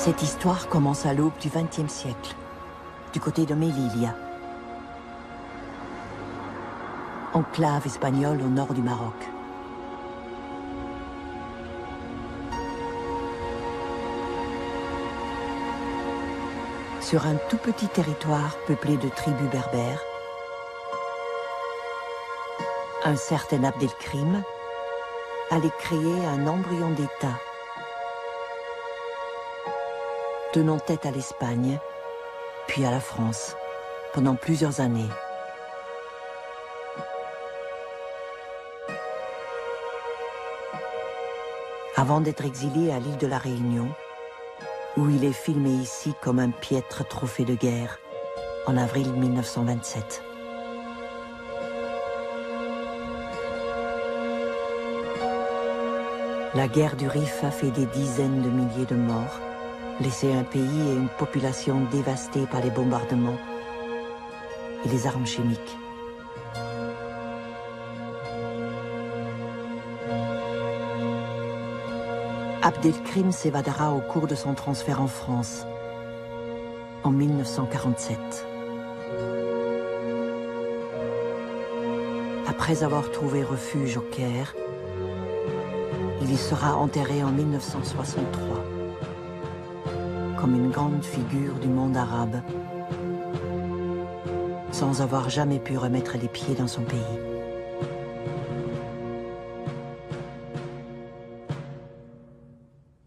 Cette histoire commence à l'aube du XXe siècle, du côté de Melilla, enclave espagnole au nord du Maroc. Sur un tout petit territoire peuplé de tribus berbères, un certain Abdelkrim allait créer un embryon d'État, donnant tête à l'Espagne, puis à la France, pendant plusieurs années. Avant d'être exilé à l'île de la Réunion, où il est filmé ici comme un piètre trophée de guerre, en avril 1927. La guerre du Rif a fait des dizaines de milliers de morts, laissé un pays et une population dévastés par les bombardements et les armes chimiques. Abdelkrim s'évadera au cours de son transfert en France, en 1947. Après avoir trouvé refuge au Caire, il y sera enterré en 1963, comme une grande figure du monde arabe, sans avoir jamais pu remettre les pieds dans son pays.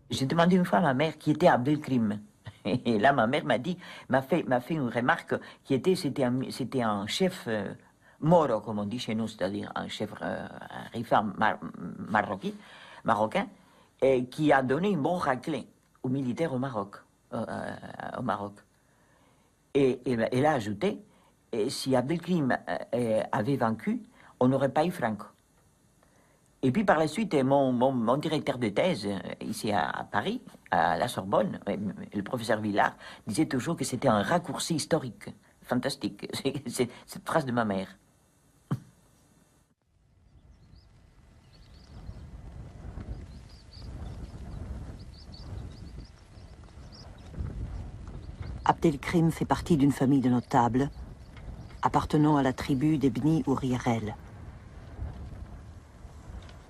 J'ai demandé une fois à ma mère qui était Abdelkrim. Et là, ma mère m'a fait une remarque qui était, c'était un chef moro, comme on dit chez nous, c'est-à-dire un chef rifa marocain, et qui a donné une bonne raclée aux militaires au Maroc. Et elle a ajouté, si Abdelkrim avait vaincu, on n'aurait pas eu Franco. Et puis par la suite, mon directeur de thèse, ici à Paris, à la Sorbonne, le professeur Villard, disait toujours que c'était un raccourci historique. Fantastique. C'est cette phrase de ma mère. Abdelkrim fait partie d'une famille de notables, appartenant à la tribu des Bni Ourirel.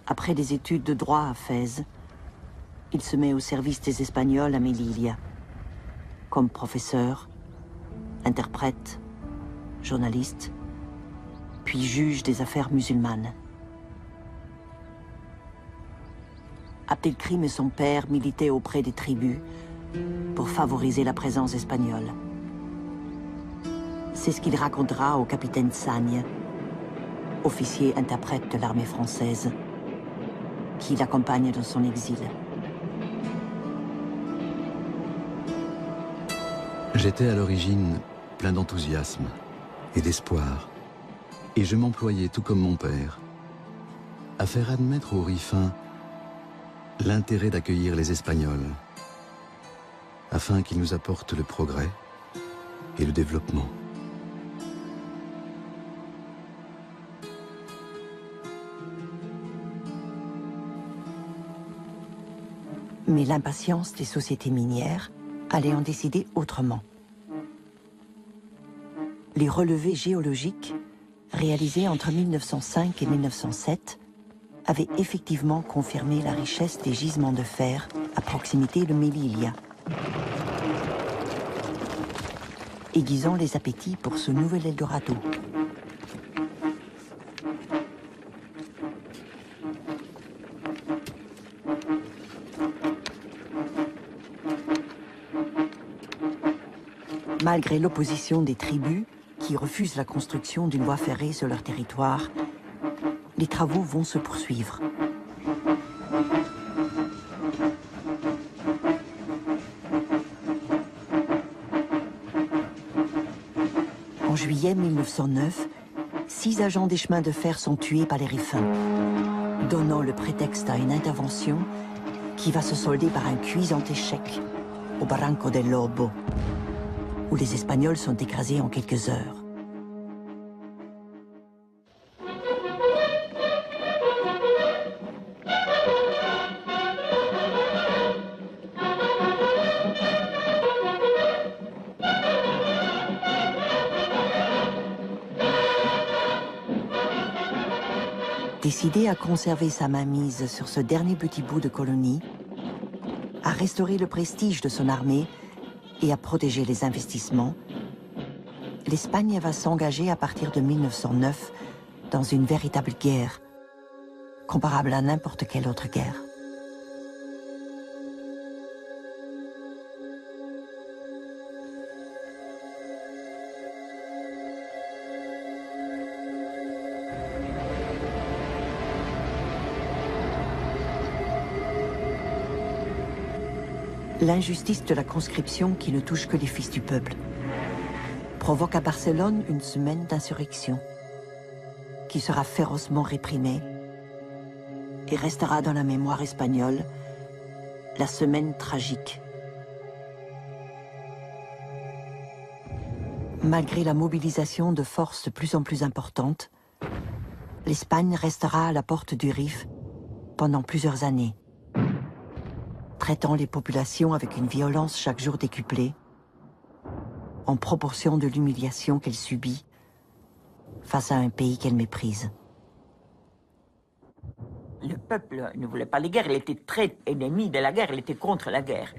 Après des études de droit à Fès, il se met au service des Espagnols à Melilla, comme professeur, interprète, journaliste, puis juge des affaires musulmanes. Abdelkrim et son père militaient auprès des tribus pour favoriser la présence espagnole. C'est ce qu'il racontera au capitaine Sagne, officier interprète de l'armée française, qui l'accompagne dans son exil. J'étais à l'origine plein d'enthousiasme et d'espoir, et je m'employais, tout comme mon père, à faire admettre aux Rifins l'intérêt d'accueillir les Espagnols, afin qu'ils nous apportent le progrès et le développement. Mais l'impatience des sociétés minières allait en décider autrement. Les relevés géologiques, réalisés entre 1905 et 1907, avaient effectivement confirmé la richesse des gisements de fer à proximité de Melilla, aiguisant les appétits pour ce nouvel Eldorado. Malgré l'opposition des tribus qui refusent la construction d'une voie ferrée sur leur territoire, les travaux vont se poursuivre. En juillet 1909, 6 agents des chemins de fer sont tués par les Rifins, donnant le prétexte à une intervention qui va se solder par un cuisant échec au Barranco del Lobo, où les Espagnols sont écrasés en quelques heures. Décidé à conserver sa mainmise sur ce dernier petit bout de colonie, à restaurer le prestige de son armée et à protéger les investissements, l'Espagne va s'engager à partir de 1909 dans une véritable guerre, comparable à n'importe quelle autre guerre. L'injustice de la conscription qui ne touche que les fils du peuple provoque à Barcelone une semaine d'insurrection qui sera férocement réprimée et restera dans la mémoire espagnole la semaine tragique. Malgré la mobilisation de forces de plus en plus importantes, l'Espagne restera à la porte du Rif pendant plusieurs années, traitant les populations avec une violence chaque jour décuplée, en proportion de l'humiliation qu'elle subit face à un pays qu'elle méprise. Le peuple ne voulait pas de guerre, il était très ennemi de la guerre, il était contre la guerre.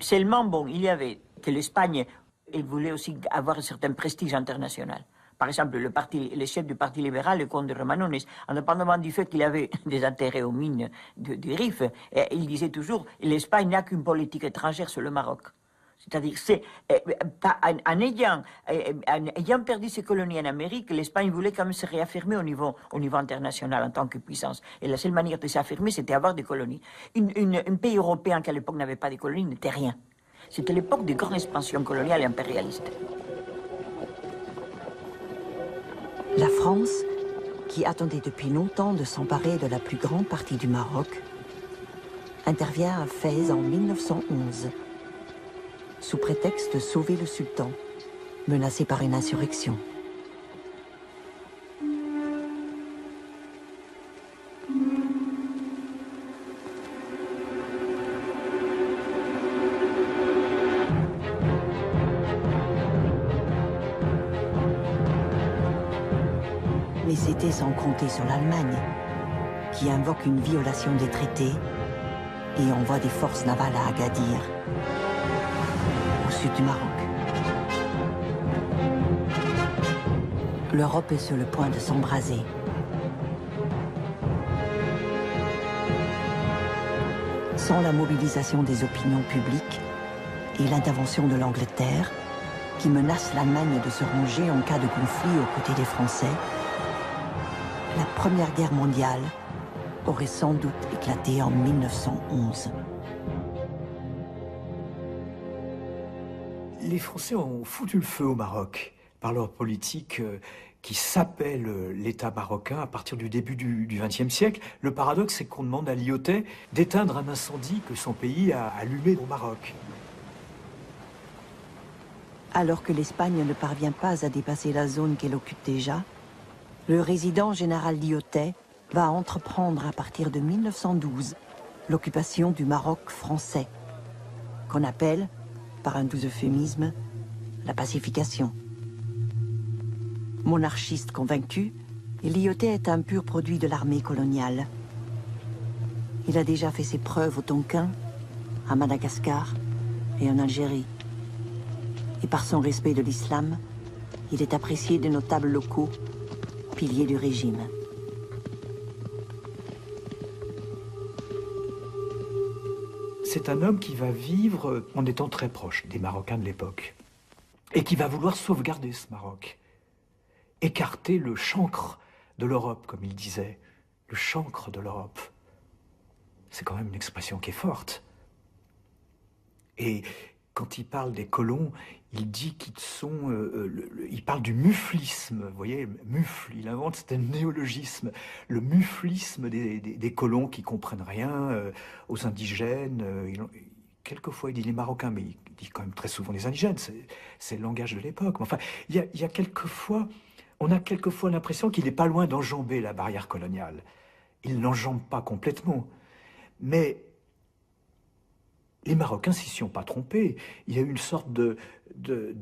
Seulement, bon, il y avait que l'Espagne, elle voulait aussi avoir un certain prestige international. Par exemple, le chef du Parti libéral, le comte de Romanones, indépendamment du fait qu'il avait des intérêts aux mines du Rif, il disait toujours « l'Espagne n'a qu'une politique étrangère sur le Maroc ». C'est-à-dire, en ayant perdu ses colonies en Amérique, l'Espagne voulait quand même se réaffirmer au niveau international en tant que puissance. Et la seule manière de s'affirmer, c'était avoir des colonies. Un pays européen qui à l'époque n'avait pas de colonies n'était rien. C'était l'époque de grande expansion coloniale et impérialiste. La France, qui attendait depuis longtemps de s'emparer de la plus grande partie du Maroc, intervient à Fès en 1911, sous prétexte de sauver le sultan, menacé par une insurrection. Mais c'était sans compter sur l'Allemagne, qui invoque une violation des traités et envoie des forces navales à Agadir, au sud du Maroc. L'Europe est sur le point de s'embraser. Sans la mobilisation des opinions publiques et l'intervention de l'Angleterre, qui menace l'Allemagne de se ranger en cas de conflit aux côtés des Français, la Première Guerre mondiale aurait sans doute éclaté en 1911. Les Français ont foutu le feu au Maroc par leur politique qui s'appelle l'État marocain à partir du début du XXe siècle. Le paradoxe, c'est qu'on demande à Lyautey d'éteindre un incendie que son pays a allumé au Maroc. Alors que l'Espagne ne parvient pas à dépasser la zone qu'elle occupe déjà, le résident général Lyautey va entreprendre à partir de 1912 l'occupation du Maroc français, qu'on appelle, par un doux euphémisme, la pacification. Monarchiste convaincu, Lyautey est un pur produit de l'armée coloniale. Il a déjà fait ses preuves au Tonkin, à Madagascar et en Algérie. Et par son respect de l'islam, il est apprécié des notables locaux, piliers du régime. C'est un homme qui va vivre en étant très proche des Marocains de l'époque et qui va vouloir sauvegarder ce Maroc, écarter le chancre de l'Europe, comme il disait, le chancre de l'Europe. C'est quand même une expression qui est forte. Et quand il parle des colons, il dit qu'ils sont... il parle du muflisme, vous voyez, mufle, il invente, c'est un néologisme, le muflisme des colons qui comprennent rien aux indigènes. Quelquefois, il dit les Marocains, mais il dit quand même très souvent les indigènes, c'est le langage de l'époque. Enfin, il y a quelquefois... On a quelquefois l'impression qu'il n'est pas loin d'enjamber la barrière coloniale. Il n'enjambe pas complètement. Mais les Marocains s'y sont pas trompés. Il y a eu une sorte de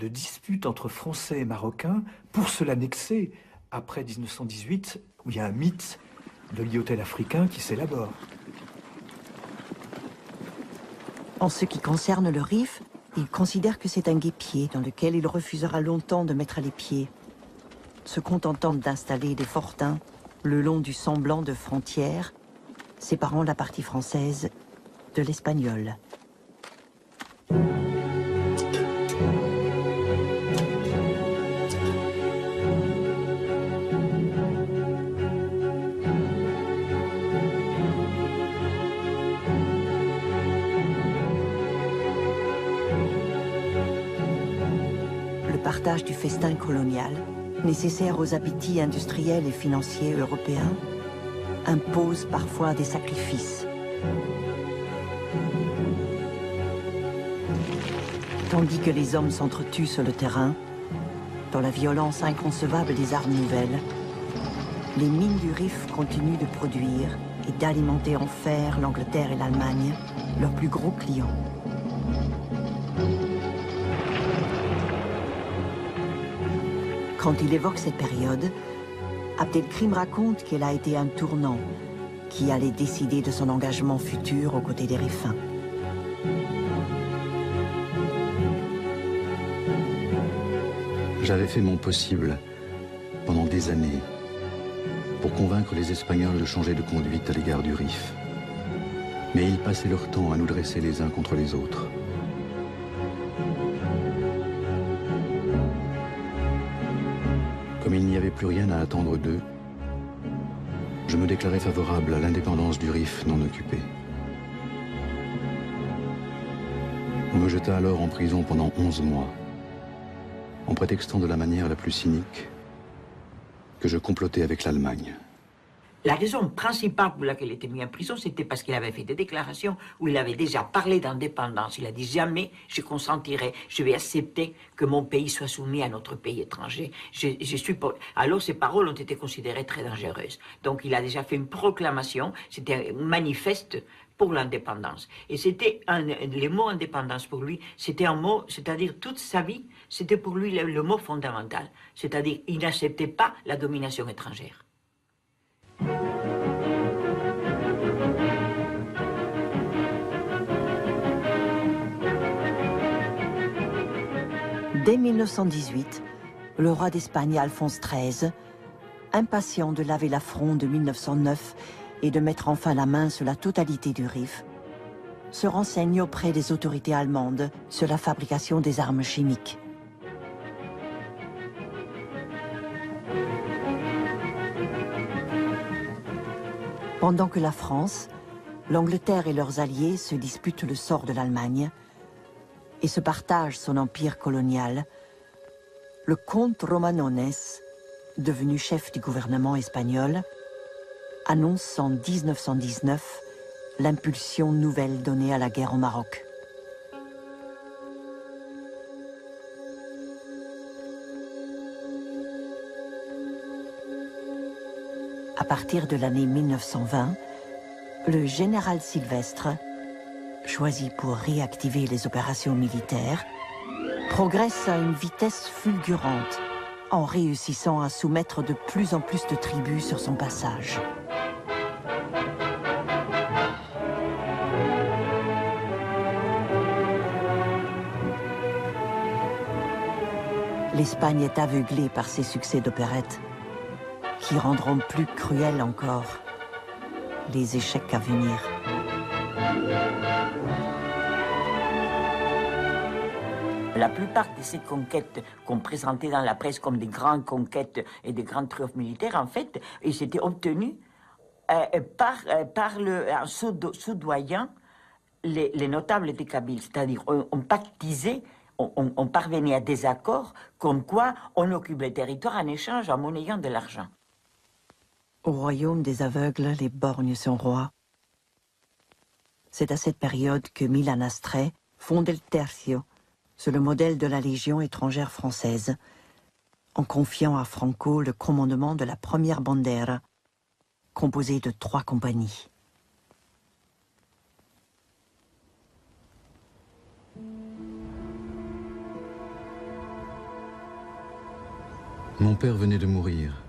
dispute entre Français et Marocains pour se l'annexer après 1918, où il y a un mythe de l'hôtel africain qui s'élabore. En ce qui concerne le Rif, il considère que c'est un guêpier dans lequel il refusera longtemps de mettre les pieds, se contentant d'installer des fortins le long du semblant de frontière séparant la partie française de l'espagnol. Le partage du festin colonial, nécessaire aux appétits industriels et financiers européens, impose parfois des sacrifices. Tandis que les hommes s'entretuent sur le terrain, dans la violence inconcevable des armes nouvelles, les mines du Rif continuent de produire et d'alimenter en fer l'Angleterre et l'Allemagne, leurs plus gros clients. Quand il évoque cette période, Abdelkrim raconte qu'elle a été un tournant qui allait décider de son engagement futur aux côtés des Rifains. J'avais fait mon possible pendant des années pour convaincre les Espagnols de changer de conduite à l'égard du Rif. Mais ils passaient leur temps à nous dresser les uns contre les autres. Comme il n'y avait plus rien à attendre d'eux, je me déclarais favorable à l'indépendance du Rif non occupé. On me jeta alors en prison pendant 11 mois, en prétextant de la manière la plus cynique que je complotais avec l'Allemagne. La raison principale pour laquelle il était mis en prison, c'était parce qu'il avait fait des déclarations où il avait déjà parlé d'indépendance. Il a dit jamais je consentirai, je vais accepter que mon pays soit soumis à notre pays étranger. Alors ces paroles ont été considérées très dangereuses. Donc il a déjà fait une proclamation, c'était un manifeste pour l'indépendance. Et c'était les mots indépendance pour lui, c'était un mot, c'est-à-dire toute sa vie, c'était pour lui le mot fondamental. C'est-à-dire il n'acceptait pas la domination étrangère. Dès 1918, le roi d'Espagne Alphonse XIII, impatient de laver l'affront de 1909 et de mettre enfin la main sur la totalité du Rif, se renseigne auprès des autorités allemandes sur la fabrication des armes chimiques. Pendant que la France, l'Angleterre et leurs alliés se disputent le sort de l'Allemagne et se partagent son empire colonial, le comte Romanones, devenu chef du gouvernement espagnol, annonce en 1919 l'impulsion nouvelle donnée à la guerre au Maroc. À partir de l'année 1920, le général Sylvestre, choisi pour réactiver les opérations militaires, progresse à une vitesse fulgurante en réussissant à soumettre de plus en plus de tribus sur son passage. L'Espagne est aveuglée par ses succès d'opérette, qui rendront plus cruels encore les échecs à venir. La plupart de ces conquêtes qu'on présentait dans la presse comme des grandes conquêtes et des grands triomphes militaires, en fait, ils étaient obtenus en soudoyant les notables des Kabyles. C'est-à-dire, on pactisait, on parvenait à des accords comme quoi on occupe les territoires en échange en monnayant de l'argent. Au royaume des aveugles, les borgnes sont rois. C'est à cette période que Milan Astrée fonde el Tercio, sur le modèle de la Légion étrangère française, en confiant à Franco le commandement de la première Bandera, composée de 3 compagnies. Mon père venait de mourir.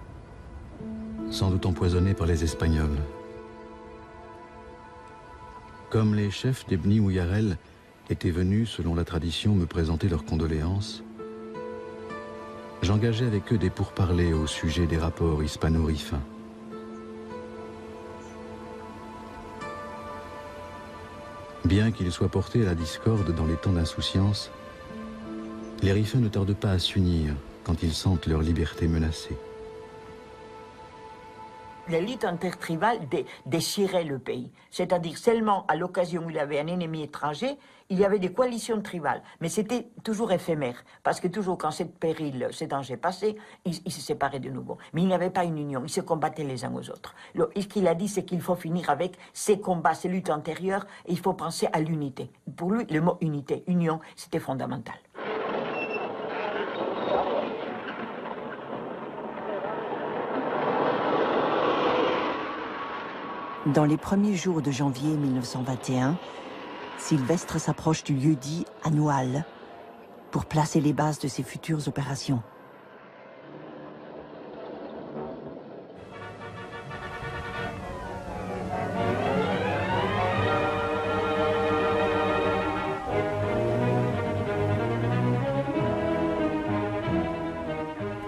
sans doute empoisonnés par les Espagnols. Comme les chefs des Bni Ouyarel étaient venus, selon la tradition, me présenter leurs condoléances, j'engageai avec eux des pourparlers au sujet des rapports hispano-rifains. Bien qu'ils soient portés à la discorde dans les temps d'insouciance, les Rifains ne tardent pas à s'unir quand ils sentent leur liberté menacée. La lutte intertribale déchirait le pays. C'est-à-dire seulement à l'occasion où il y avait un ennemi étranger, il y avait des coalitions tribales. Mais c'était toujours éphémère, parce que toujours quand ce péril, ce danger passait, ils se séparaient de nouveau. Mais il n'y avait pas une union, ils se combattaient les uns aux autres. Ce qu'il a dit, c'est qu'il faut finir avec ces combats, ces luttes antérieures, et il faut penser à l'unité. Pour lui, le mot unité, union, c'était fondamental. Dans les premiers jours de janvier 1921, Sylvestre s'approche du lieu-dit Anoual pour placer les bases de ses futures opérations.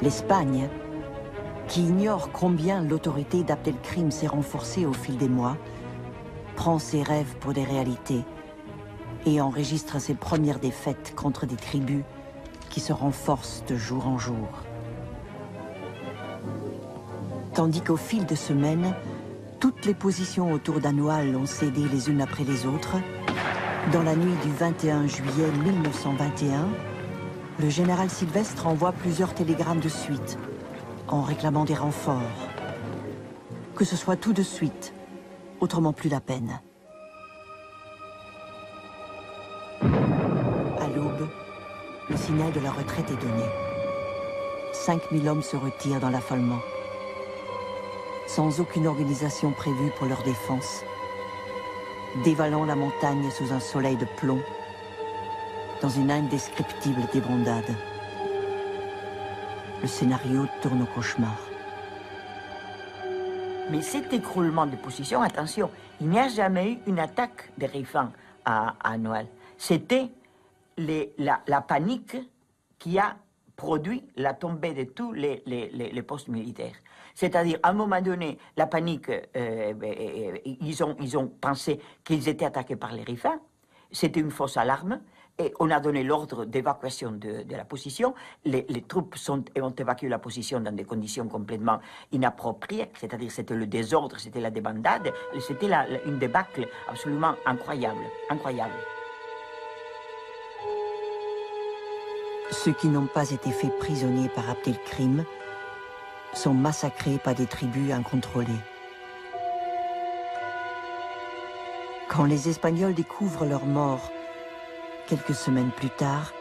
L'Espagne, qui ignore combien l'autorité d'Abdelkrim s'est renforcée au fil des mois, prend ses rêves pour des réalités et enregistre ses premières défaites contre des tribus qui se renforcent de jour en jour. Tandis qu'au fil de semaines, toutes les positions autour d'Anoual ont cédé les unes après les autres, dans la nuit du 21 juillet 1921, le général Sylvestre envoie plusieurs télégrammes de suite, en réclamant des renforts. Que ce soit tout de suite, autrement plus la peine. À l'aube, le signal de la retraite est donné. 5000 hommes se retirent dans l'affolement, sans aucune organisation prévue pour leur défense, dévalant la montagne sous un soleil de plomb, dans une indescriptible débandade. Le scénario tourne au cauchemar. Mais cet écroulement de position, attention, il n'y a jamais eu une attaque des Rifains à Noël. C'était la panique qui a produit la tombée de tous les postes militaires. C'est-à-dire, à un moment donné, la panique, ils ont pensé qu'ils étaient attaqués par les Rifains. C'était une fausse alarme. Et on a donné l'ordre d'évacuation de la position. Les troupes ont évacué la position dans des conditions complètement inappropriées, c'est-à-dire c'était le désordre, c'était la débandade, c'était une débâcle absolument incroyable, incroyable. Ceux qui n'ont pas été faits prisonniers par Abdelkrim sont massacrés par des tribus incontrôlées. Quand les Espagnols découvrent leur mort, quelques semaines plus tard,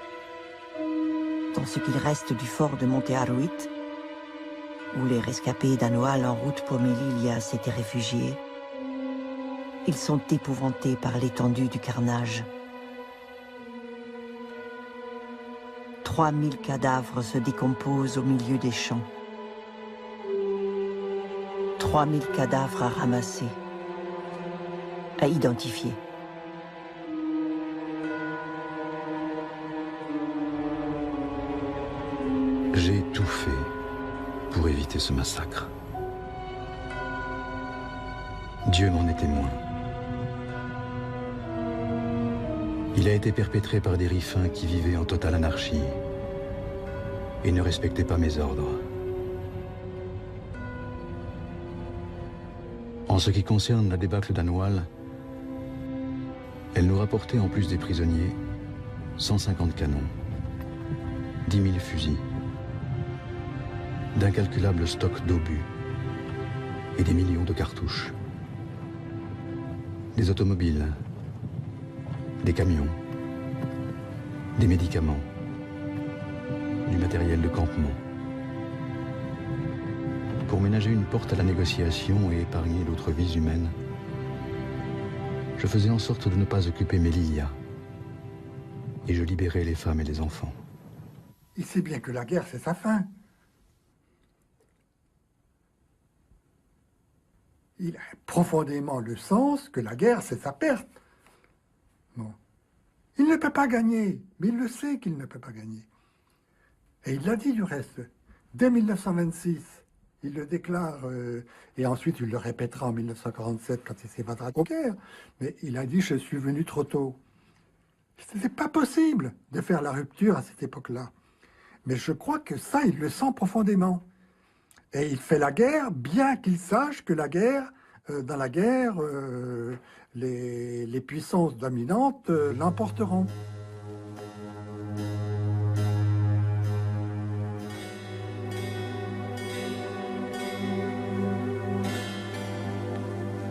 dans ce qu'il reste du fort de Monte Aruit, où les rescapés d'Anoual en route pour Melilla s'étaient réfugiés, ils sont épouvantés par l'étendue du carnage. 3000 cadavres se décomposent au milieu des champs. 3000 cadavres à ramasser, à identifier. J'ai tout fait pour éviter ce massacre. Dieu m'en est témoin. Il a été perpétré par des Rifains qui vivaient en totale anarchie et ne respectaient pas mes ordres. En ce qui concerne la débâcle d'Anoual, elle nous rapportait en plus des prisonniers 150 canons, 10 000 fusils, d'incalculables stocks d'obus et des millions de cartouches. Des automobiles, des camions, des médicaments, du matériel de campement. Pour ménager une porte à la négociation et épargner d'autres vies humaines, je faisais en sorte de ne pas occuper Melilla et je libérais les femmes et les enfants. Il sait bien que la guerre, c'est sa fin. il a profondément le sens que la guerre, c'est sa perte. Bon. Il ne peut pas gagner, mais il le sait qu'il ne peut pas gagner. Et il l'a dit du reste. Dès 1926, il le déclare, et ensuite il le répétera en 1947 quand il s'évadera de la guerre, mais il a dit « je suis venu trop tôt ». Ce n'était pas possible de faire la rupture à cette époque-là. Mais je crois que ça, il le sent profondément. Et il fait la guerre, bien qu'il sache que la guerre, dans la guerre, les puissances dominantes l'emporteront.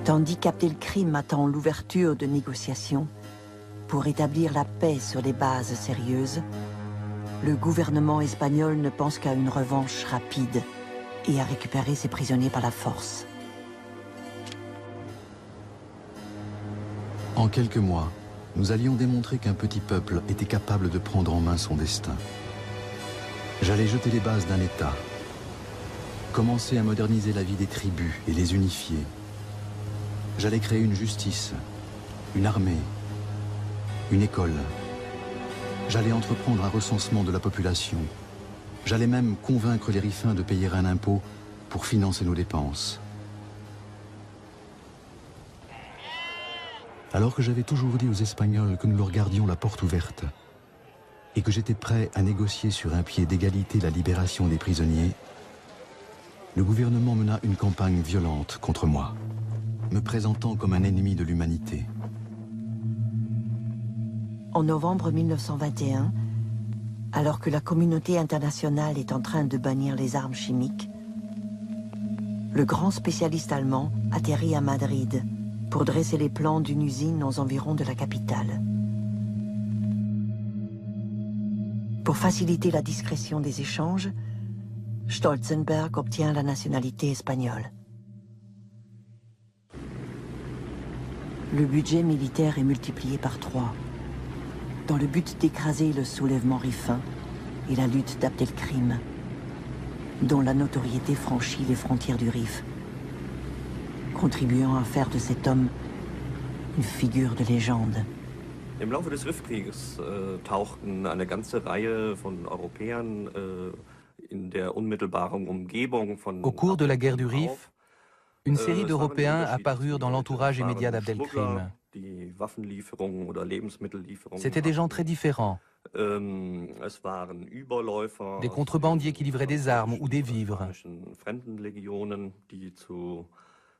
Tandis qu'Abdelkrim attend l'ouverture de négociations pour établir la paix sur des bases sérieuses, le gouvernement espagnol ne pense qu'à une revanche rapide et à récupérer ses prisonniers par la force. En quelques mois, nous allions démontrer qu'un petit peuple était capable de prendre en main son destin. J'allais jeter les bases d'un État, commencer à moderniser la vie des tribus et les unifier. J'allais créer une justice, une armée, une école. J'allais entreprendre un recensement de la population. J'allais même convaincre les Rifins de payer un impôt pour financer nos dépenses. Alors que j'avais toujours dit aux Espagnols que nous leur gardions la porte ouverte et que j'étais prêt à négocier sur un pied d'égalité la libération des prisonniers, le gouvernement mena une campagne violente contre moi, me présentant comme un ennemi de l'humanité. En novembre 1921, alors que la communauté internationale est en train de bannir les armes chimiques, le grand spécialiste allemand atterrit à Madrid pour dresser les plans d'une usine aux environs de la capitale. Pour faciliter la discrétion des échanges, Stolzenberg obtient la nationalité espagnole. Le budget militaire est multiplié par 3, dans le but d'écraser le soulèvement rifin et la lutte d'Abdelkrim, dont la notoriété franchit les frontières du Rif, contribuant à faire de cet homme une figure de légende. Im Laufe des Rifkrieges tauchten eine ganze Reihe von Europäern in der unmittelbaren Umgebung von Au cours de la guerre du Abdelkrim Rif, une série d'Européens apparurent dans l'entourage immédiat d'Abdelkrim. C'étaient des gens très différents. Des contrebandiers qui livraient des armes ou des vivres.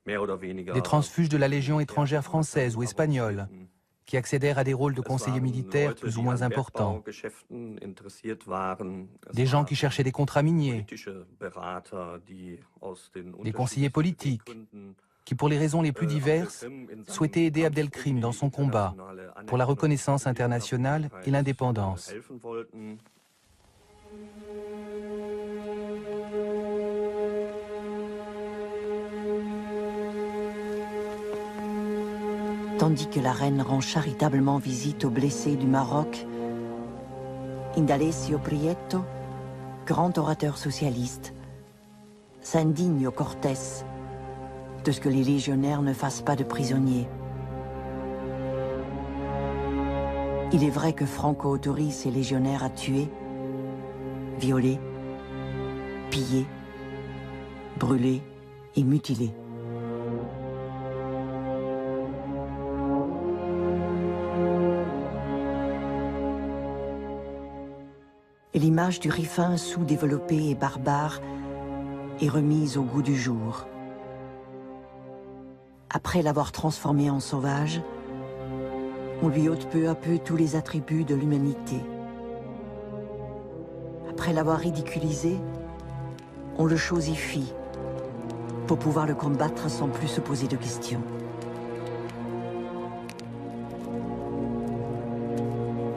Des transfuges de la Légion étrangère française ou espagnole, qui accédèrent à des rôles de conseillers militaires plus ou moins importants. Des gens qui cherchaient des contrats miniers. Des conseillers politiques, qui pour les raisons les plus diverses, souhaitaient aider Abdelkrim dans son combat pour la reconnaissance internationale et l'indépendance. Tandis que la reine rend charitablement visite aux blessés du Maroc, Indalecio Prieto, grand orateur socialiste, s'indigne au Cortés de ce que les légionnaires ne fassent pas de prisonniers. Il est vrai que Franco autorise ses légionnaires à tuer, violer, piller, brûler et mutiler. Et l'image du Rifin sous-développé et barbare est remise au goût du jour. Après l'avoir transformé en sauvage, on lui ôte peu à peu tous les attributs de l'humanité. Après l'avoir ridiculisé, on le chosifie pour pouvoir le combattre sans plus se poser de questions.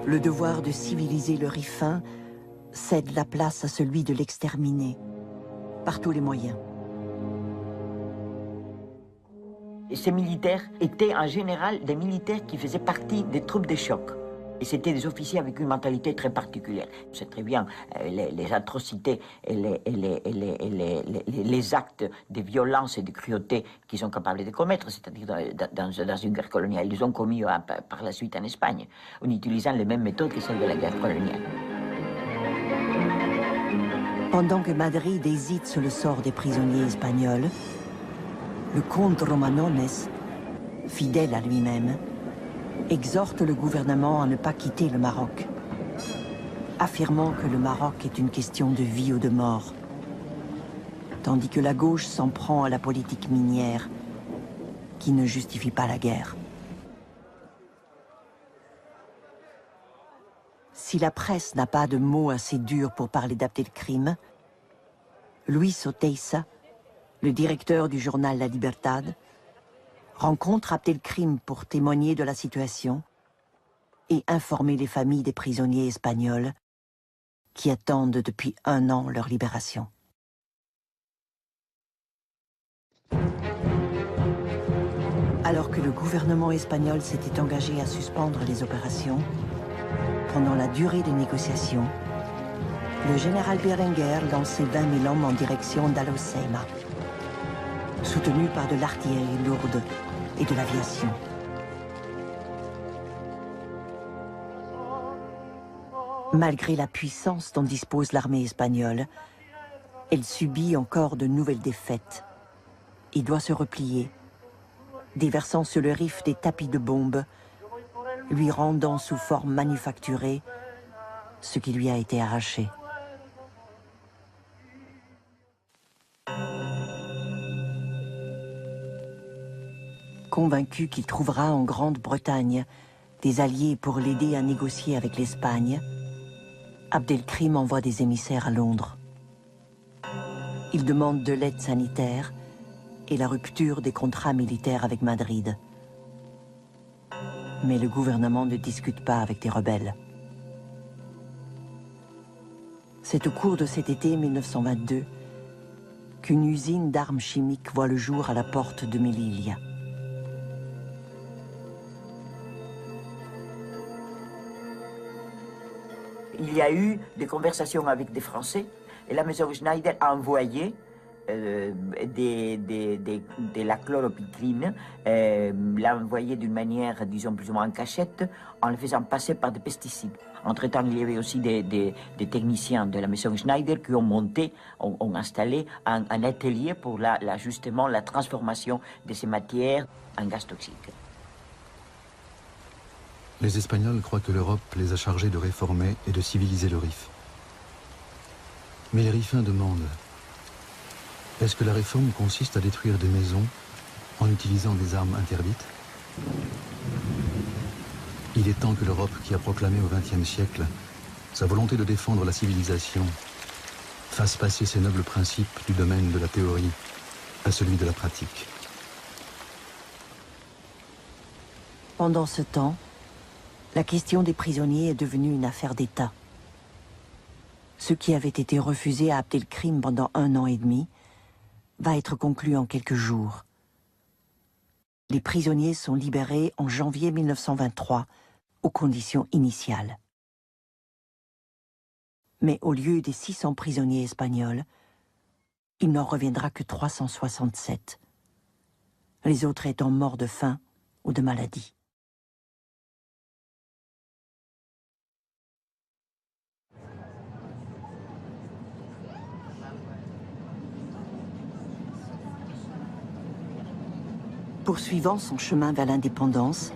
Le devoir de civiliser le Rifin cède la place à celui de l'exterminer, par tous les moyens. Et ces militaires étaient en général des militaires qui faisaient partie des troupes de choc. Et c'était des officiers avec une mentalité très particulière. C'est très bien les atrocités et les actes de violence et de cruauté qu'ils sont capables de commettre, c'est-à-dire dans une guerre coloniale. Ils les ont commis par la suite en Espagne, en utilisant les mêmes méthodes que celles de la guerre coloniale. Pendant que Madrid hésite sur le sort des prisonniers espagnols, le comte Romanones, fidèle à lui-même, exhorte le gouvernement à ne pas quitter le Maroc, affirmant que le Maroc est une question de vie ou de mort, tandis que la gauche s'en prend à la politique minière qui ne justifie pas la guerre. Si la presse n'a pas de mots assez durs pour parler d'Abdelkrim, Luis Oteiza, le directeur du journal La Libertad, rencontre Abdelkrim pour témoigner de la situation et informer les familles des prisonniers espagnols qui attendent depuis 1 an leur libération. Alors que le gouvernement espagnol s'était engagé à suspendre les opérations, pendant la durée des négociations, le général Berenguer lançait 20 000 hommes en direction d'Al-Hoceima, soutenu par de l'artillerie lourde et de l'aviation. Malgré la puissance dont dispose l'armée espagnole, elle subit encore de nouvelles défaites et doit se replier, déversant sur le Rif des tapis de bombes, lui rendant sous forme manufacturée ce qui lui a été arraché. Convaincu qu'il trouvera en Grande-Bretagne des alliés pour l'aider à négocier avec l'Espagne, Abdelkrim envoie des émissaires à Londres. Il demande de l'aide sanitaire et la rupture des contrats militaires avec Madrid. Mais le gouvernement ne discute pas avec des rebelles. C'est au cours de cet été 1922 qu'une usine d'armes chimiques voit le jour à la porte de Melilla. Il y a eu des conversations avec des Français et la maison Schneider a envoyé de la chloropicline, l'a envoyé d'une manière, disons, plus ou moins en cachette, en le faisant passer par des pesticides. Entre-temps, il y avait aussi des techniciens de la maison Schneider qui ont monté, ont installé un atelier pour justement la transformation de ces matières en gaz toxiques. Les Espagnols croient que l'Europe les a chargés de réformer et de civiliser le Rif. Mais les Rifins demandent: est-ce que la réforme consiste à détruire des maisons en utilisant des armes interdites? Il est temps que l'Europe, qui a proclamé au XXe siècle sa volonté de défendre la civilisation, fasse passer ses nobles principes du domaine de la théorie à celui de la pratique. Pendant ce temps, la question des prisonniers est devenue une affaire d'État. Ce qui avait été refusé à Abdelkrim pendant 1 an et demi va être conclu en quelques jours. Les prisonniers sont libérés en janvier 1923, aux conditions initiales. Mais au lieu des 600 prisonniers espagnols, il n'en reviendra que 367, les autres étant morts de faim ou de maladie. Poursuivant son chemin vers l'indépendance,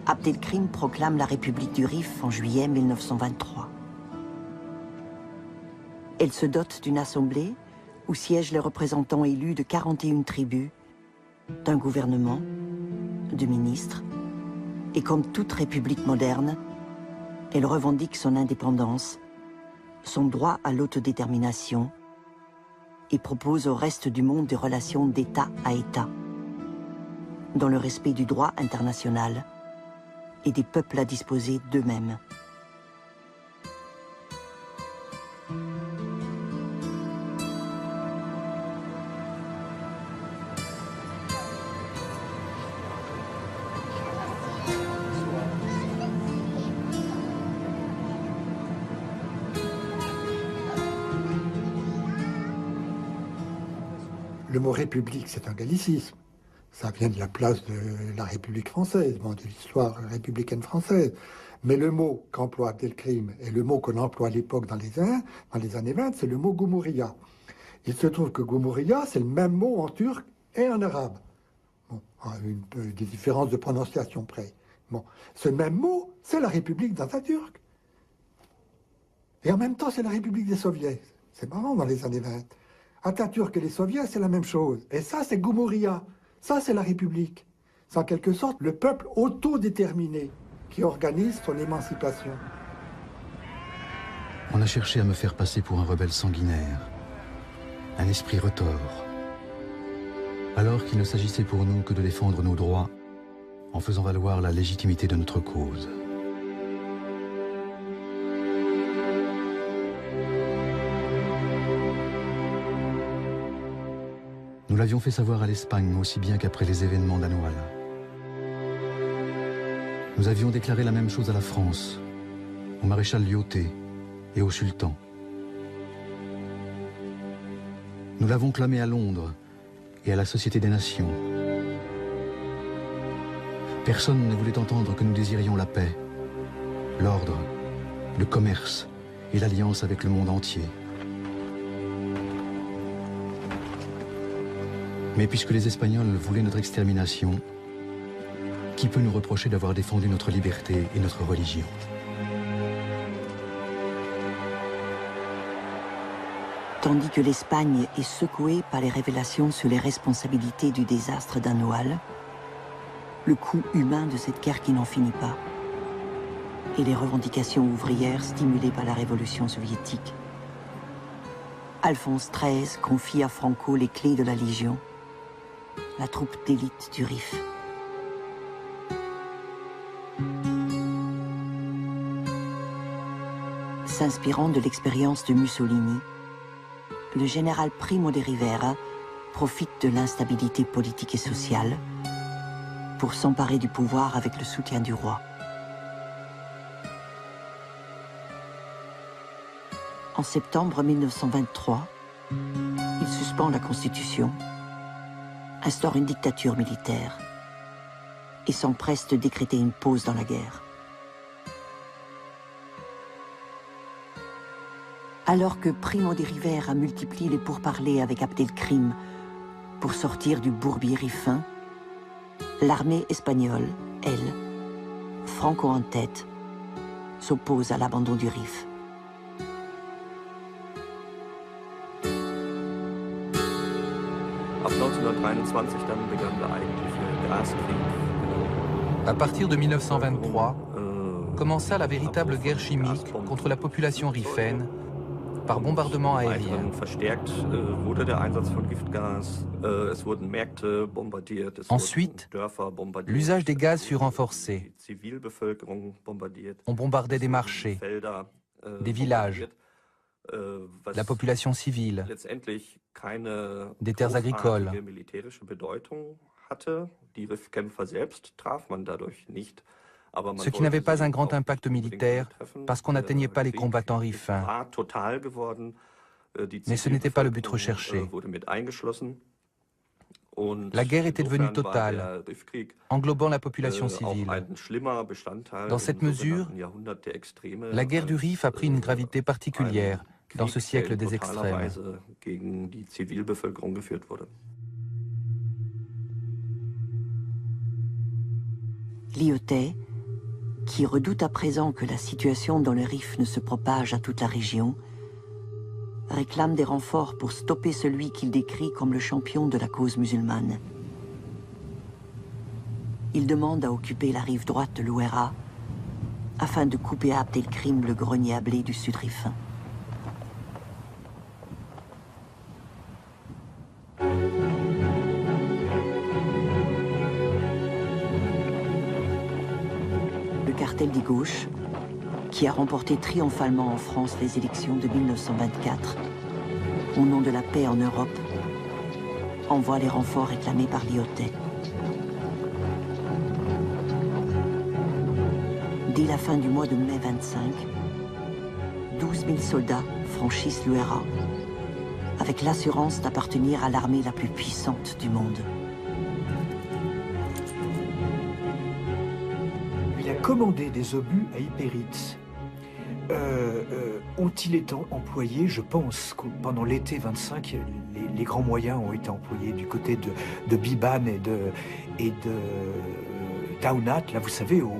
Abdelkrim proclame la République du Rif en juillet 1923. Elle se dote d'une assemblée où siègent les représentants élus de 41 tribus, d'un gouvernement, de ministres, et comme toute république moderne, elle revendique son indépendance, son droit à l'autodétermination, et propose au reste du monde des relations d'État à État, dans le respect du droit international et des peuples à disposer d'eux-mêmes. Le mot république, c'est un gallicisme. Ça vient de la place de la République française, bon, de l'histoire républicaine française. Mais le mot qu'emploie Abdelkrim et le mot qu'on emploie à l'époque dans les années 20, c'est le mot Gumuriya. Il se trouve que Gumuriya, c'est le même mot en turc et en arabe. Bon, des différences de prononciation près. Bon, ce même mot, c'est la République d'Atatürk. Et en même temps, c'est la République des Soviets. C'est marrant dans les années 20. Atatürk et les Soviets, c'est la même chose. Et ça, c'est Gumuriya. Ça, c'est la République. C'est en quelque sorte le peuple autodéterminé qui organise son émancipation. On a cherché à me faire passer pour un rebelle sanguinaire, un esprit retors, alors qu'il ne s'agissait pour nous que de défendre nos droits en faisant valoir la légitimité de notre cause. Nous l'avions fait savoir à l'Espagne aussi bien qu'après les événements d'Anouala. Nous avions déclaré la même chose à la France, au maréchal Lyautey et au sultan. Nous l'avons clamé à Londres et à la Société des Nations. Personne ne voulait entendre que nous désirions la paix, l'ordre, le commerce et l'alliance avec le monde entier. Mais puisque les Espagnols voulaient notre extermination, qui peut nous reprocher d'avoir défendu notre liberté et notre religion? Tandis que l'Espagne est secouée par les révélations sur les responsabilités du désastre d'Anoual, le coût humain de cette guerre qui n'en finit pas, et les revendications ouvrières stimulées par la révolution soviétique, Alphonse XIII confie à Franco les clés de la Légion, la troupe d'élite du Rif. S'inspirant de l'expérience de Mussolini, le général Primo de Rivera profite de l'instabilité politique et sociale pour s'emparer du pouvoir avec le soutien du roi. En septembre 1923, il suspend la Constitution, instaure une dictature militaire et s'empresse de décréter une pause dans la guerre. Alors que Primo de Rivera multiplie les pourparlers avec Abdelkrim pour sortir du bourbier rifin, l'armée espagnole, elle, Franco en tête, s'oppose à l'abandon du Rif. À partir de 1923, commença la véritable guerre chimique contre la population rifaine par bombardement aérien. Ensuite, l'usage des gaz fut renforcé. On bombardait des marchés, des villages, la population civile, des terres agricoles. Ce qui n'avait pas un grand impact militaire parce qu'on n'atteignait pas les combattants rifins. Mais ce n'était pas le but recherché. La guerre était devenue totale, englobant la population civile. Dans cette mesure, la guerre du Rif a pris une gravité particulière dans ce siècle des extrêmes. Lyautey, qui redoute à présent que la situation dans le Rif ne se propage à toute la région, réclame des renforts pour stopper celui qu'il décrit comme le champion de la cause musulmane. Il demande à occuper la rive droite de l'Ouéra afin de couper à Abdelkrim le grenier à blé du sud rifin. Des gauches, qui a remporté triomphalement en France les élections de 1924, au nom de la paix en Europe, envoie les renforts réclamés par Lyautey. Dès la fin du mois de mai 25, 12 000 soldats franchissent l'Ouéra avec l'assurance d'appartenir à l'armée la plus puissante du monde. Il a commandé des obus à Hypérite. Ont-ils été employés? Je pense que pendant l'été 25, les grands moyens ont été employés du côté de Biban et de Taounat. Là, vous savez, en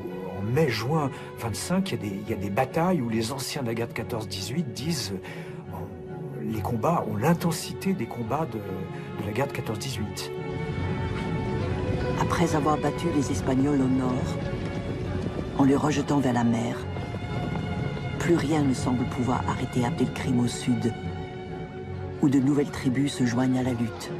mai-juin 25, il y a des batailles où les anciens de la guerre de 14-18 disent les combats ont l'intensité des combats de la guerre de 14-18. Après avoir battu les Espagnols au nord, en les rejetant vers la mer, plus rien ne semble pouvoir arrêter Abdelkrim au sud, où de nouvelles tribus se joignent à la lutte.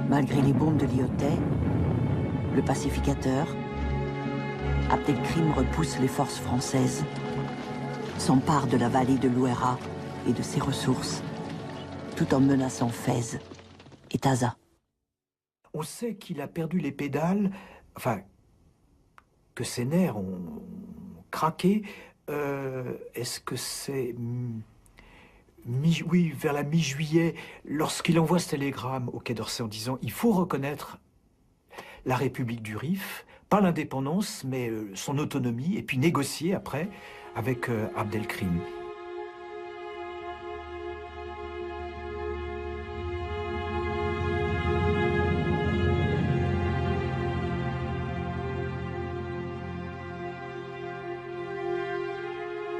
Malgré les bombes de Lyautey, le pacificateur, Abdelkrim repousse les forces françaises, s'empare de la vallée de l'Ouéra et de ses ressources, tout en menaçant Fès et Taza. On sait qu'il a perdu les pédales, enfin, que ses nerfs ont craqué. Est-ce que c'est... Oui, vers la mi-juillet, lorsqu'il envoie ce télégramme au Quai d'Orsay en disant « Il faut reconnaître la République du Rif, pas l'indépendance, mais son autonomie, et puis négocier après avec Abdelkrim ».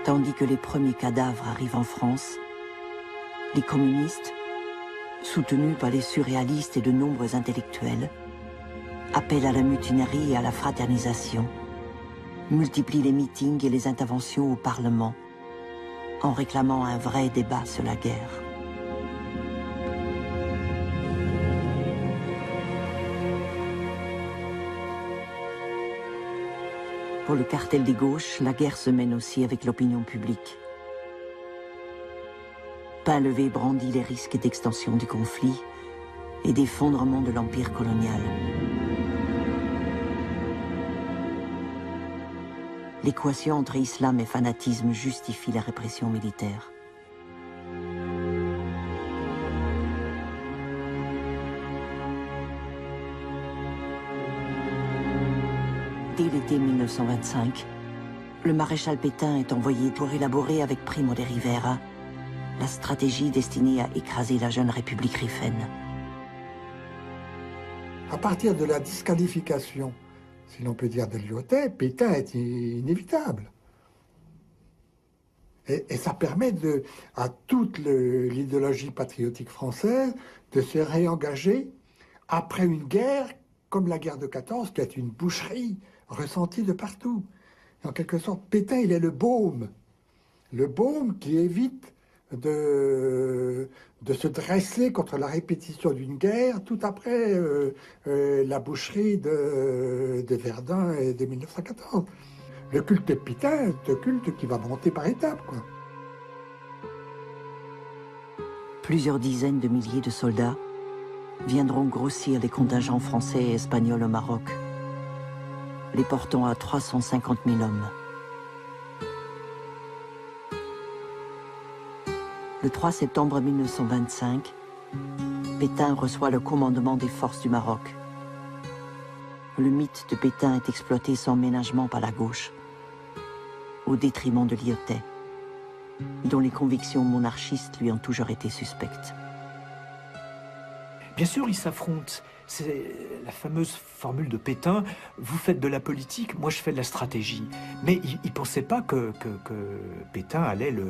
Tandis que les premiers cadavres arrivent en France, les communistes, soutenus par les surréalistes et de nombreux intellectuels, appellent à la mutinerie et à la fraternisation, multiplient les meetings et les interventions au Parlement, en réclamant un vrai débat sur la guerre. Pour le cartel des gauches, la guerre se mène aussi avec l'opinion publique. Painlevé brandit les risques d'extension du conflit et d'effondrement de l'empire colonial. L'équation entre islam et fanatisme justifie la répression militaire. Dès l'été 1925, le maréchal Pétain est envoyé pour élaborer avec Primo de Rivera la stratégie destinée à écraser la jeune République riffaine. À partir de la disqualification, si l'on peut dire, de Lyautey, Pétain est inévitable. Et ça permet à toute l'idéologie patriotique française de se réengager après une guerre comme la guerre de 14, qui est une boucherie ressentie de partout. En quelque sorte, Pétain, il est le baume qui évite de se dresser contre la répétition d'une guerre tout après la boucherie de Verdun et de 1914. Le culte de Pétain est un culte qui va monter par étapes, quoi. Plusieurs dizaines de milliers de soldats viendront grossir les contingents français et espagnols au Maroc, les portant à 350 000 hommes. Le 3 septembre 1925, Pétain reçoit le commandement des forces du Maroc. Le mythe de Pétain est exploité sans ménagement par la gauche, au détriment de Lyautey, dont les convictions monarchistes lui ont toujours été suspectes. Bien sûr, ils s'affrontent. C'est la fameuse formule de Pétain, vous faites de la politique, moi je fais de la stratégie. Mais il ne pensait pas que Pétain allait le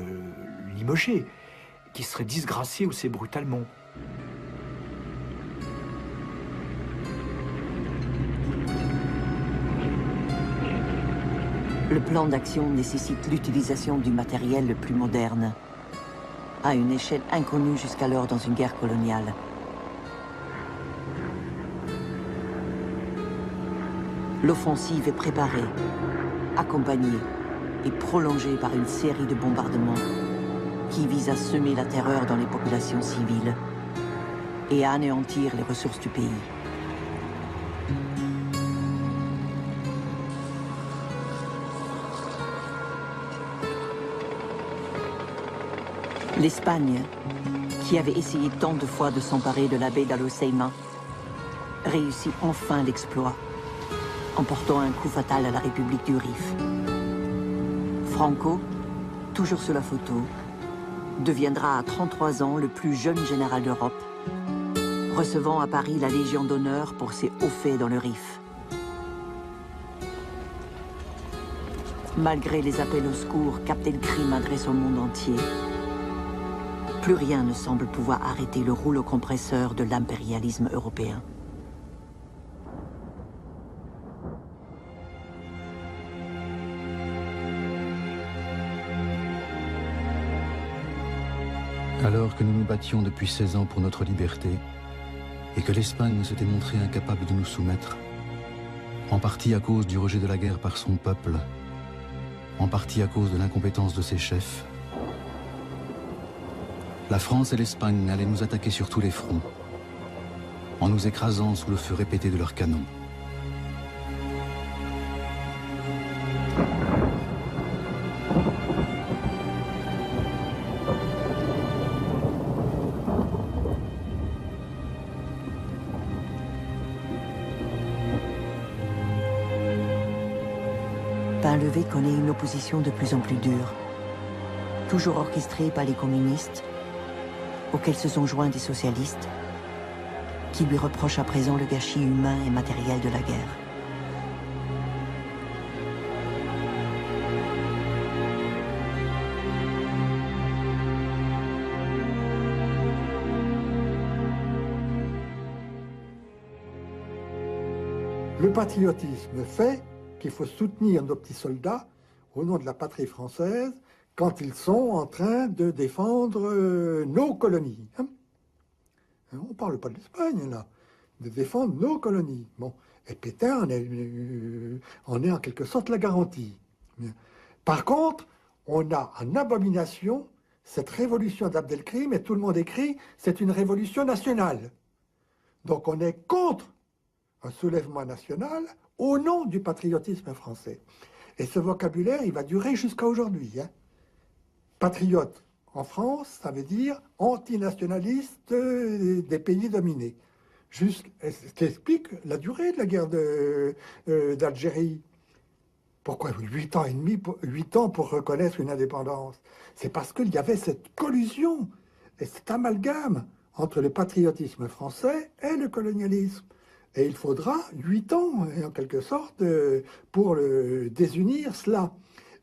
limoger, qu'il serait disgracié aussi brutalement. Le plan d'action nécessite l'utilisation du matériel le plus moderne, à une échelle inconnue jusqu'alors dans une guerre coloniale. L'offensive est préparée, accompagnée et prolongée par une série de bombardements qui visent à semer la terreur dans les populations civiles et à anéantir les ressources du pays. L'Espagne, qui avait essayé tant de fois de s'emparer de la baie d'Aloceima, réussit enfin l'exploit, en portant un coup fatal à la République du Rif. Franco, toujours sur la photo, deviendra à 33 ans le plus jeune général d'Europe, recevant à Paris la Légion d'honneur pour ses hauts faits dans le Rif. Malgré les appels au secours qu'Abdelkrim adresse au monde entier, plus rien ne semble pouvoir arrêter le rouleau compresseur de l'impérialisme européen. Alors que nous nous battions depuis 16 ans pour notre liberté, et que l'Espagne s'était montrée incapable de nous soumettre, en partie à cause du rejet de la guerre par son peuple, en partie à cause de l'incompétence de ses chefs, la France et l'Espagne allaient nous attaquer sur tous les fronts, en nous écrasant sous le feu répété de leurs canons. Painlevé connaît une opposition de plus en plus dure, toujours orchestrée par les communistes, auxquels se sont joints des socialistes, qui lui reprochent à présent le gâchis humain et matériel de la guerre. Le patriotisme fait qu'il faut soutenir nos petits soldats au nom de la patrie française quand ils sont en train de défendre nos colonies. Hein? On ne parle pas de l'Espagne, là. De défendre nos colonies. Bon. Et Pétain en est en quelque sorte la garantie. Par contre, on a en abomination cette révolution d'Abdelkrim, et tout le monde écrit, c'est une révolution nationale. Donc on est contre un soulèvement national au nom du patriotisme français. Et ce vocabulaire, il va durer jusqu'à aujourd'hui. Hein. Patriote, en France, ça veut dire antinationaliste des pays dominés. Ce qui explique la durée de la guerre d'Algérie. Pourquoi 8 ans et demi, 8 ans pour reconnaître une indépendance? C'est parce qu'il y avait cette collusion et cet amalgame entre le patriotisme français et le colonialisme. Et il faudra 8 ans, en quelque sorte, pour désunir cela.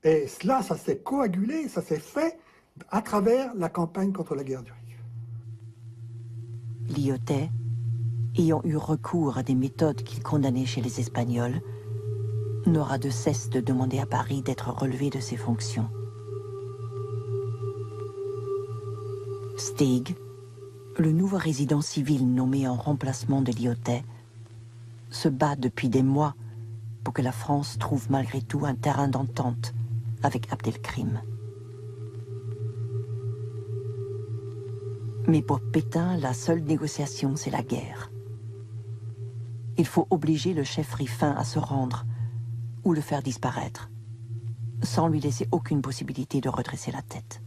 Et cela, ça s'est coagulé, ça s'est fait à travers la campagne contre la guerre du Rif. Lyautey, ayant eu recours à des méthodes qu'il condamnait chez les Espagnols, n'aura de cesse de demander à Paris d'être relevé de ses fonctions. Steig, le nouveau résident civil nommé en remplacement de Lyautey, se bat depuis des mois pour que la France trouve malgré tout un terrain d'entente avec Abdelkrim. Mais pour Pétain, la seule négociation, c'est la guerre. Il faut obliger le chef rifin à se rendre ou le faire disparaître, sans lui laisser aucune possibilité de redresser la tête.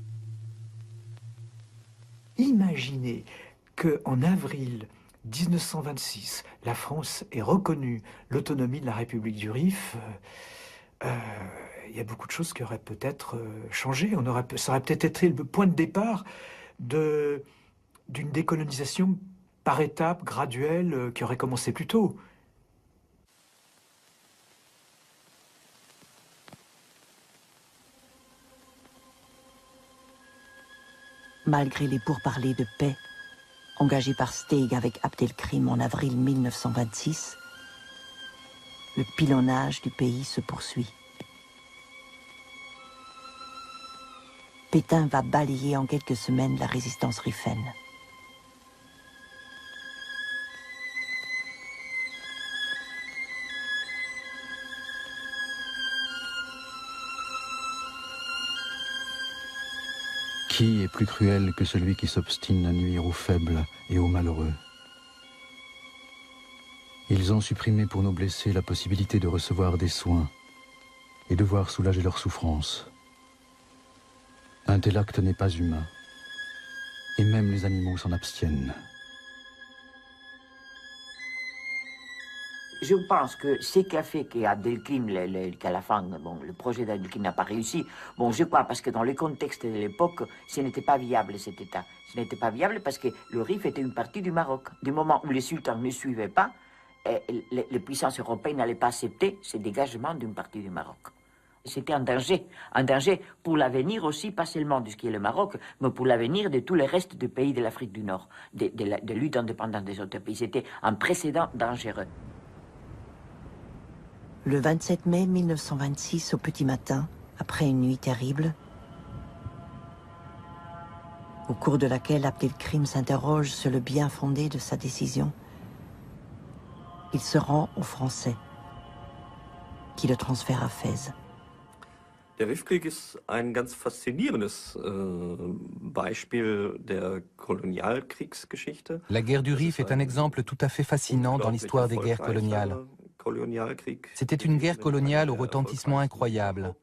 Imaginez qu'en avril 1926, la France ait reconnu l'autonomie de la République du Rif. Il y a beaucoup de choses qui auraient peut-être changé. Ça aurait peut-être été le point de départ d'une décolonisation par étapes, graduelle, qui aurait commencé plus tôt. Malgré les pourparlers de paix engagés par Steig avec Abdelkrim en avril 1926, le pilonnage du pays se poursuit. Pétain va balayer en quelques semaines la résistance rifaine. Qui est plus cruel que celui qui s'obstine à nuire aux faibles et aux malheureux? Ils ont supprimé pour nos blessés la possibilité de recevoir des soins et de voir soulager leurs souffrances. Un tel acte n'est pas humain. Et même les animaux s'en abstiennent. Je pense que ce qui a fait qu'Abdelkrim, qu'à la fin, bon, le projet d'Abdelkrim n'a pas réussi, bon, je crois parce que dans le contexte de l'époque, ce n'était pas viable cet État. Ce n'était pas viable parce que le Rif était une partie du Maroc. Du moment où les sultans ne suivaient pas, les puissances européennes n'allaient pas accepter ce dégagement d'une partie du Maroc. C'était un danger pour l'avenir aussi, pas seulement de ce qui est le Maroc, mais pour l'avenir de tous les restes des pays de l'Afrique du Nord, de lutte indépendante des autres pays. C'était un précédent dangereux. Le 27 mai 1926, au petit matin, après une nuit terrible, au cours de laquelle Abdelkrim s'interroge sur le bien fondé de sa décision, il se rend aux Français, qui le transfèrent à Fès. Der Rifkrieg ist ein ganz faszinierendes Beispiel der Kolonialkriegsgeschichte. La guerre du Rif est un exemple tout à fait fascinant dans l'histoire des guerres coloniales. C'était une guerre coloniale au retentissement incroyable,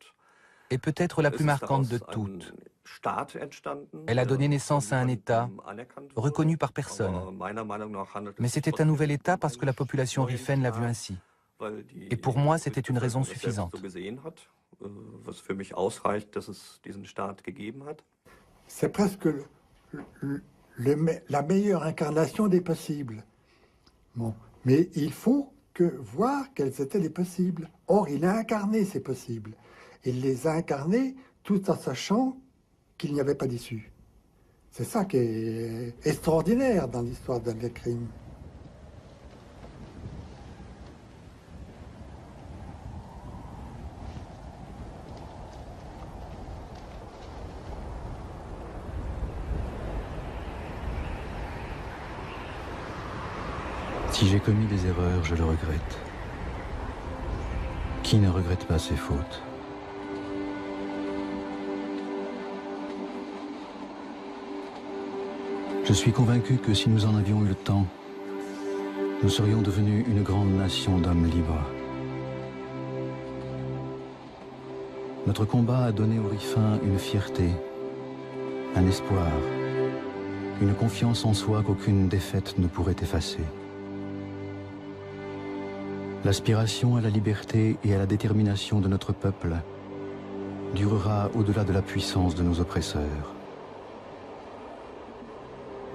et peut-être la plus marquante de toutes. Elle a donné naissance à un État reconnu par personne. Mais c'était un nouvel État parce que la population rifaine l'a vu ainsi. Et pour moi, c'était une raison suffisante. C'est presque la meilleure incarnation des possibles. Bon. Mais il faut voir quels étaient les possibles. Or, il a incarné ces possibles. Il les a incarnés tout en sachant qu'il n'y avait pas d'issue. C'est ça qui est extraordinaire dans l'histoire d'Abdelkrim. Si j'ai commis des erreurs, je le regrette. Qui ne regrette pas ses fautes? Je suis convaincu que si nous en avions eu le temps, nous serions devenus une grande nation d'hommes libres. Notre combat a donné aux Rifins une fierté, un espoir, une confiance en soi qu'aucune défaite ne pourrait effacer. L'aspiration à la liberté et à la détermination de notre peuple durera au-delà de la puissance de nos oppresseurs.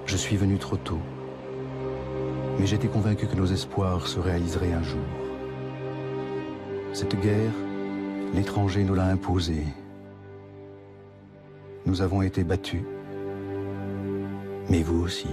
Je suis venu trop tôt, mais j'étais convaincu que nos espoirs se réaliseraient un jour. Cette guerre, l'étranger nous l'a imposée. Nous avons été battus, mais vous aussi.